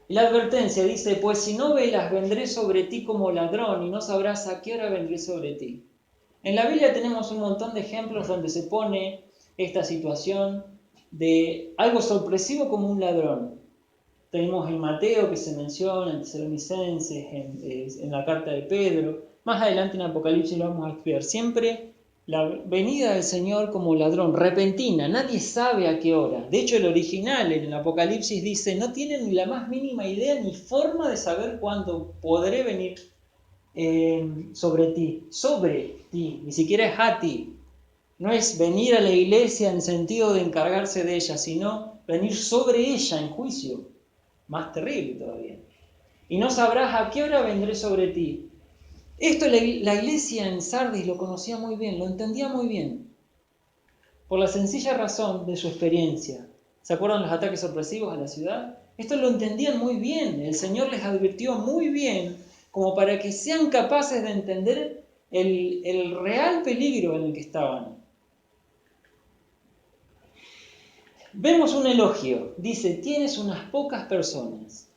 La advertencia dice, pues si no velas, vendré sobre ti como ladrón y no sabrás a qué hora vendré sobre ti. En la Biblia tenemos un montón de ejemplos donde se pone esta situación de algo sorpresivo como un ladrón. Tenemos en Mateo que se menciona, en Tesalonicenses, en la carta de Pedro. Más adelante en Apocalipsis lo vamos a estudiar. Siempre la venida del Señor como ladrón, repentina, nadie sabe a qué hora. De hecho, el original en el Apocalipsis dice, no tienen ni la más mínima idea ni forma de saber cuándo podré venir sobre ti, ni siquiera es a ti. No es venir a la iglesia en sentido de encargarse de ella, sino venir sobre ella en juicio. Más terrible todavía. Y no sabrás a qué hora vendré sobre ti. Esto la iglesia en Sardis lo conocía muy bien, lo entendía muy bien. Por la sencilla razón de su experiencia. ¿Se acuerdan los ataques sorpresivos a la ciudad? Esto lo entendían muy bien. El Señor les advirtió muy bien como para que sean capaces de entender el real peligro en el que estaban. Vemos un elogio, dice, tienes unas pocas personas.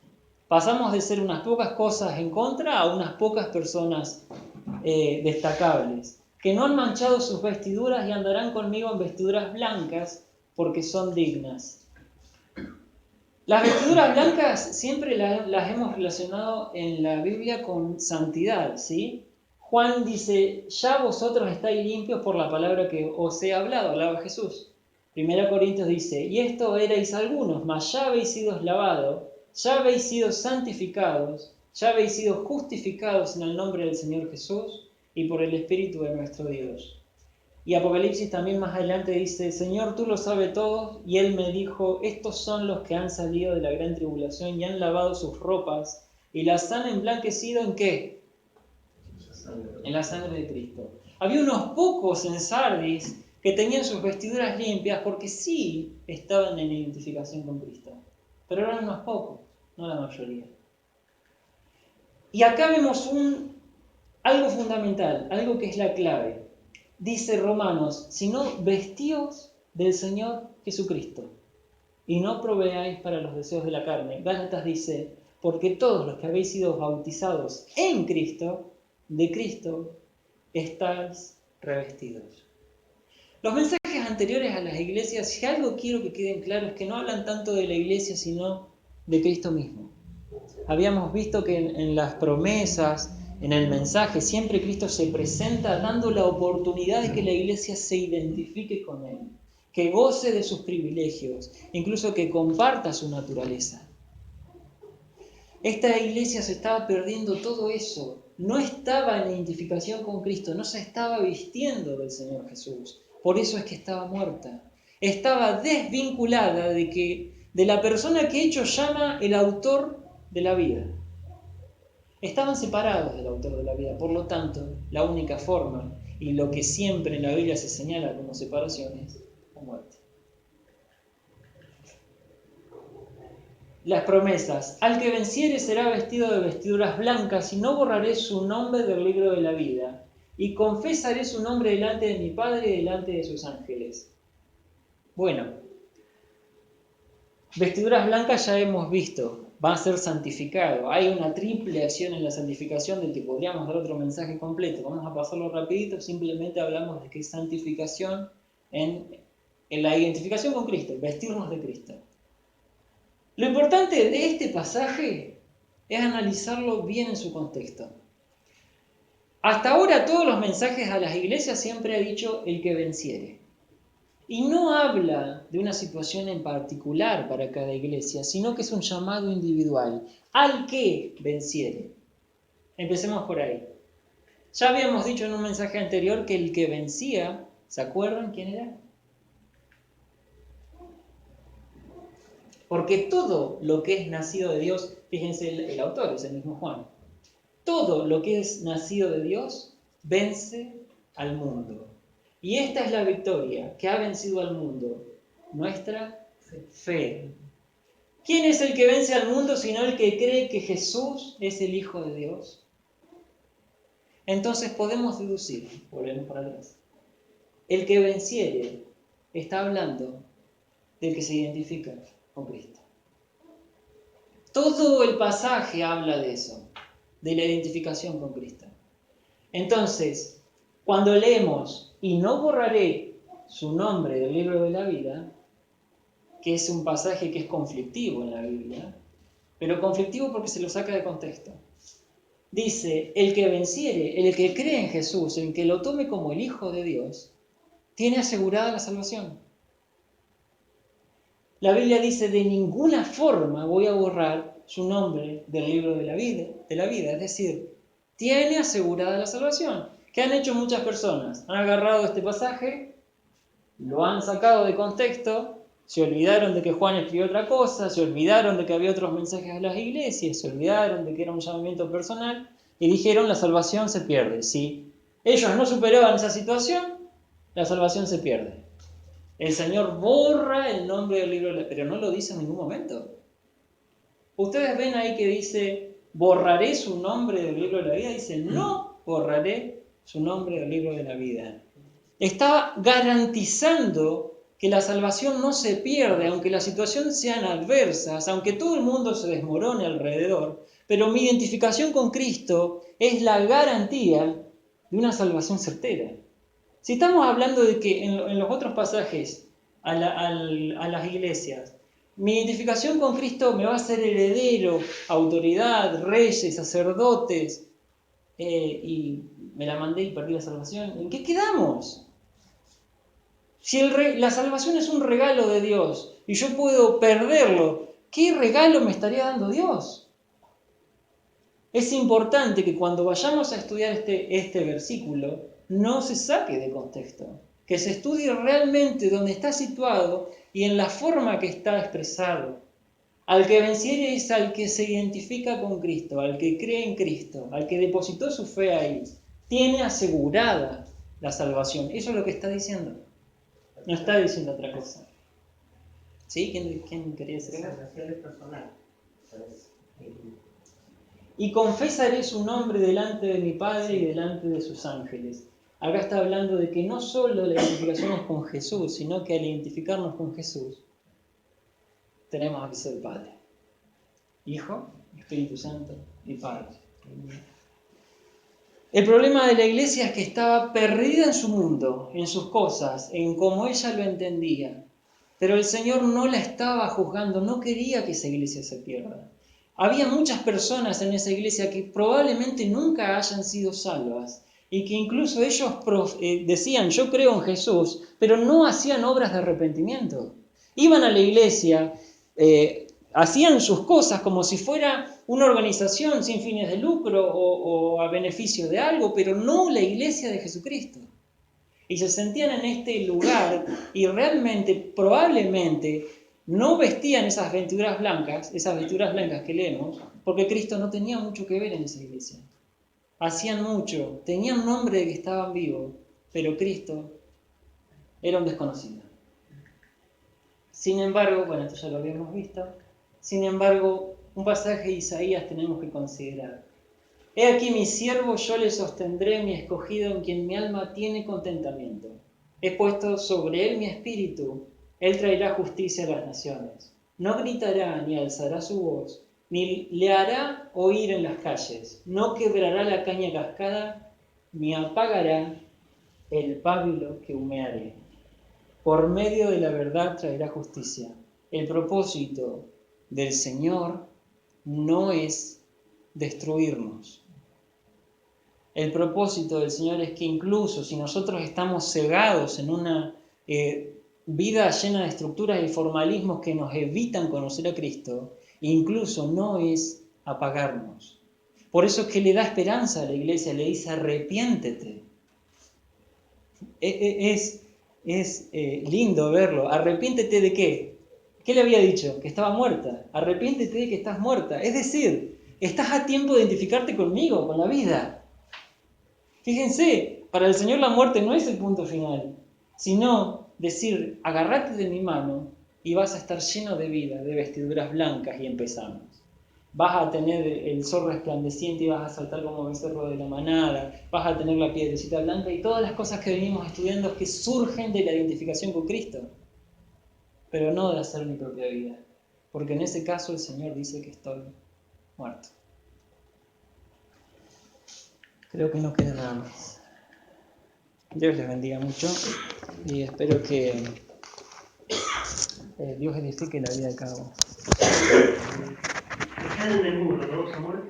Pasamos de ser unas pocas cosas en contra a unas pocas personas destacables, que no han manchado sus vestiduras y andarán conmigo en vestiduras blancas porque son dignas. Las vestiduras blancas siempre las hemos relacionado en la Biblia con santidad, ¿sí? Juan dice, ya vosotros estáis limpios por la palabra que os he hablado, hablaba Jesús. 1 Corintios dice, y esto erais algunos, mas ya habéis sido lavados, ya habéis sido santificados, ya habéis sido justificados en el nombre del Señor Jesús y por el Espíritu de nuestro Dios. Y Apocalipsis también más adelante dice, Señor, tú lo sabes todo, y Él me dijo, estos son los que han salido de la gran tribulación y han lavado sus ropas y las han emblanquecido ¿en qué? En la sangre de Cristo. Había unos pocos en Sardis que tenían sus vestiduras limpias porque sí estaban en identificación con Cristo. Pero eran unos pocos, no la mayoría. Y acá vemos algo fundamental, algo que es la clave. Dice Romanos, sino vestíos del Señor Jesucristo y no proveáis para los deseos de la carne. Gálatas dice, porque todos los que habéis sido bautizados en Cristo, de Cristo, estáis revestidos. Los mensajes anteriores a las iglesias, si algo quiero que queden claros, es que no hablan tanto de la iglesia, sino de Cristo mismo. Habíamos visto que en las promesas, en el mensaje, siempre Cristo se presenta dando la oportunidad de que la iglesia se identifique con Él, que goce de sus privilegios, incluso que comparta su naturaleza. Esta iglesia se estaba perdiendo todo eso, no estaba en identificación con Cristo, no se estaba vistiendo del Señor Jesús. Por eso es que estaba muerta. Estaba desvinculada de la persona que ellos llama el autor de la vida. Estaban separados del autor de la vida. Por lo tanto, la única forma y lo que siempre en la Biblia se señala como separación es la muerte. Las promesas. Al que venciere será vestido de vestiduras blancas y no borraré su nombre del libro de la vida. Y confesaré su nombre delante de mi Padre y delante de sus ángeles. Bueno, Vestiduras blancas ya hemos visto, va a ser santificado. Hay una triple acción en la santificación del que podríamos dar otro mensaje completo. Vamos a pasarlo rapidito, simplemente hablamos de que es santificación en la identificación con Cristo, vestirnos de Cristo. Lo importante de este pasaje es analizarlo bien en su contexto. Hasta ahora todos los mensajes a las iglesias siempre ha dicho el que venciere. Y no habla de una situación en particular para cada iglesia, sino que es un llamado individual, al que venciere. Empecemos por ahí. Ya habíamos dicho en un mensaje anterior que el que vencía, ¿se acuerdan quién era? Porque todo lo que es nacido de Dios, fíjense el autor, es el mismo Juan, todo lo que es nacido de Dios vence al mundo. Y esta es la victoria que ha vencido al mundo, nuestra fe. ¿Quién es el que vence al mundo sino el que cree que Jesús es el Hijo de Dios? Entonces podemos deducir, volvemos para atrás, el que venciere está hablando del que se identifica con Cristo. Todo el pasaje habla de eso, de la identificación con Cristo. Entonces, cuando leemos y no borraré su nombre del libro de la vida, que es un pasaje que es conflictivo en la Biblia, pero conflictivo porque se lo saca de contexto. Dice, el que venciere, el que cree en Jesús, el que lo tome como el Hijo de Dios, tiene asegurada la salvación. La Biblia dice, de ninguna forma voy a borrar su nombre del libro de la vida, es decir, tiene asegurada la salvación. ¿Qué han hecho muchas personas? Han agarrado este pasaje, lo han sacado de contexto, se olvidaron de que Juan escribió otra cosa, se olvidaron de que había otros mensajes a las iglesias, se olvidaron de que era un llamamiento personal y dijeron la salvación se pierde. Si ellos no superaban esa situación, la salvación se pierde. El Señor borra el nombre del libro, pero no lo dice en ningún momento. Ustedes ven ahí que dice, borraré su nombre del libro de la vida, dice, no borraré su nombre del libro de la vida. Está garantizando que la salvación no se pierde, aunque las situaciones sean adversas, aunque todo el mundo se desmorone alrededor, pero mi identificación con Cristo es la garantía de una salvación certera. Si estamos hablando de que en los otros pasajes a las iglesias, mi identificación con Cristo me va a hacer heredero, autoridad, reyes, sacerdotes, y me la mandé y perdí la salvación, ¿en qué quedamos? Si la salvación es un regalo de Dios y yo puedo perderlo, ¿qué regalo me estaría dando Dios? Es importante que cuando vayamos a estudiar este versículo no se saque de contexto, que se estudie realmente dónde está situado y en la forma que está expresado. Al que venciere es al que se identifica con Cristo, al que cree en Cristo, al que depositó su fe ahí. Tiene asegurada la salvación. Eso es lo que está diciendo. No está diciendo otra cosa. ¿Sí? ¿Quién quería decir algo? Relaciones personales. Y confesaré su nombre delante de mi Padre y delante de sus ángeles. Acá está hablando de que no solo la identificación es con Jesús, sino que al identificarnos con Jesús, tenemos que ser Padre, Hijo, Espíritu Santo y Padre. El problema de la iglesia es que estaba perdida en su mundo, en sus cosas, en cómo ella lo entendía. Pero el Señor no la estaba juzgando, no quería que esa iglesia se pierda. Había muchas personas en esa iglesia que probablemente nunca hayan sido salvas y que incluso ellos decían, yo creo en Jesús, pero no hacían obras de arrepentimiento. Iban a la iglesia, hacían sus cosas como si fuera una organización sin fines de lucro o a beneficio de algo, pero no la iglesia de Jesucristo. Y se sentían en este lugar y realmente, probablemente, no vestían esas vestiduras blancas que leemos, porque Cristo no tenía mucho que ver en esa iglesia. Hacían mucho, tenían nombre de que estaban vivos, pero Cristo era un desconocido. Sin embargo, bueno, esto ya lo habíamos visto, sin embargo, un pasaje de Isaías tenemos que considerar. He aquí mi siervo, yo le sostendré, mi escogido, en quien mi alma tiene contentamiento. He puesto sobre él mi espíritu, él traerá justicia a las naciones. No gritará ni alzará su voz, ni le hará oír en las calles. No quebrará la caña cascada, ni apagará el pábilo que humeare. Por medio de la verdad traerá justicia. El propósito del Señor no es destruirnos. El propósito del Señor es que incluso si nosotros estamos cegados en una vida llena de estructuras y formalismos que nos evitan conocer a Cristo, incluso no es apagarnos. Por eso es que le da esperanza a la iglesia, le dice arrepiéntete. Es lindo verlo. ¿Arrepiéntete de qué? ¿Qué le había dicho? Que estaba muerta. Arrepiéntete de que estás muerta. Es decir, estás a tiempo de identificarte conmigo, con la vida. Fíjense, para el Señor la muerte no es el punto final, sino decir, agarrate de mi mano y vas a estar lleno de vida, de vestiduras blancas, y empezamos. Vas a tener el sol resplandeciente y vas a saltar como becerro de la manada, vas a tener la piedrecita blanca y todas las cosas que venimos estudiando que surgen de la identificación con Cristo, pero no de hacer mi propia vida, porque en ese caso el Señor dice que estoy muerto. Creo que no queda nada más. Dios les bendiga mucho y espero que Dios edifique la vida de cada uno. Están en el muro, ¿no, Samuel?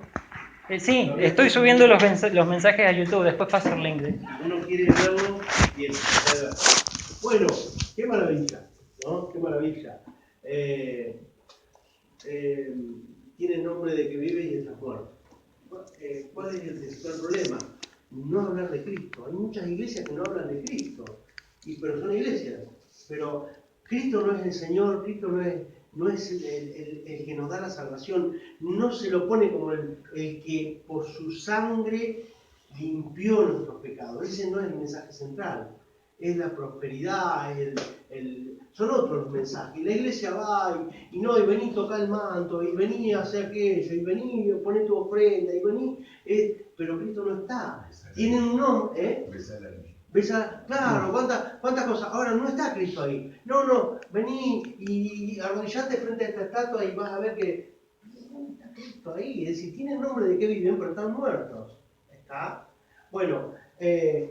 Sí, estoy subiendo los mensajes a YouTube, después paso el link. Si uno quiere verlo, bien. Bueno, qué maravilla, ¿no? Qué maravilla. Tiene el nombre de que vive y está muerto. ¿Cuál es el problema? No hablar de Cristo. Hay muchas iglesias que no hablan de Cristo, pero son iglesias. Pero Cristo no es el Señor, Cristo no es el que nos da la salvación, no se lo pone como el que por su sangre limpió nuestros pecados. Ese no es el mensaje central, es la prosperidad, son otros los mensajes. La iglesia va y vení toca el manto, y vení a hacer aquello, y vení a poner tu ofrenda, y vení, pero Cristo no está. Tienen un nombre, claro, ¿cuántas cosas? Ahora no está Cristo ahí. No, vení y arrodillate frente a esta estatua y vas a ver que no está Cristo ahí. Es decir, tienen nombre de que viven, pero están muertos. ¿Está? Bueno,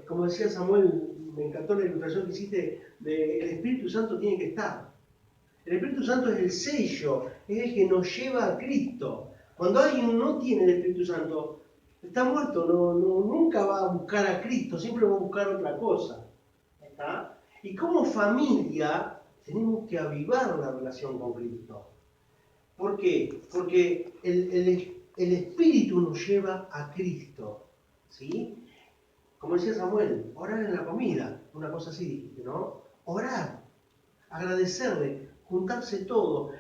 como decía Samuel, me encantó la ilustración que hiciste de el Espíritu Santo tiene que estar. El Espíritu Santo es el sello, es el que nos lleva a Cristo. Cuando alguien no tiene el Espíritu Santo, está muerto, nunca va a buscar a Cristo, siempre va a buscar otra cosa. ¿Está? Y como familia tenemos que avivar la relación con Cristo. ¿Por qué? Porque el Espíritu nos lleva a Cristo. ¿Sí? Como decía Samuel, orar en la comida, una cosa así dijiste, ¿no? Orar, agradecerle, juntarse todo.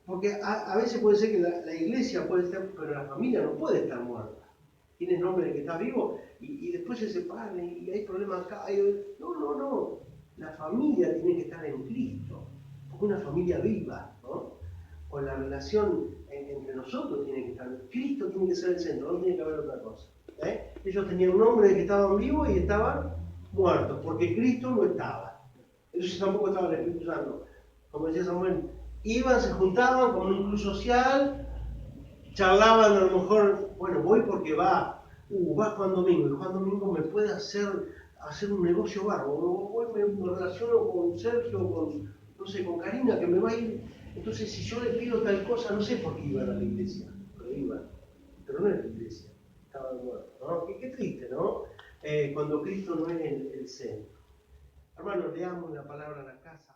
Porque a veces puede ser que la iglesia puede estar, pero la familia no puede estar muerta. Tienes nombre de que está vivo y después se separan y hay problemas acá. No. La familia tiene que estar en Cristo. Porque una familia viva, ¿no? Con la relación entre nosotros tiene que estar. Cristo tiene que ser el centro, no tiene que haber otra cosa. Ellos tenían un nombre de que estaban vivos y estaban muertos, porque Cristo no estaba. Ellos tampoco estaban en el Espíritu Santo. Como decía Samuel, iban, se juntaban como en un club social, charlaban a lo mejor, bueno, voy porque va Juan Domingo, y Juan Domingo me puede hacer un negocio bárbaro, me relaciono con Sergio, con Karina, que me va a ir. Entonces, si yo le pido tal cosa, no sé por qué iban a la iglesia, pero iban, pero no es la iglesia, estaban muertos, ¿no? Qué triste, ¿no? Cuando Cristo no es el centro. Hermanos, leamos la palabra a la casa.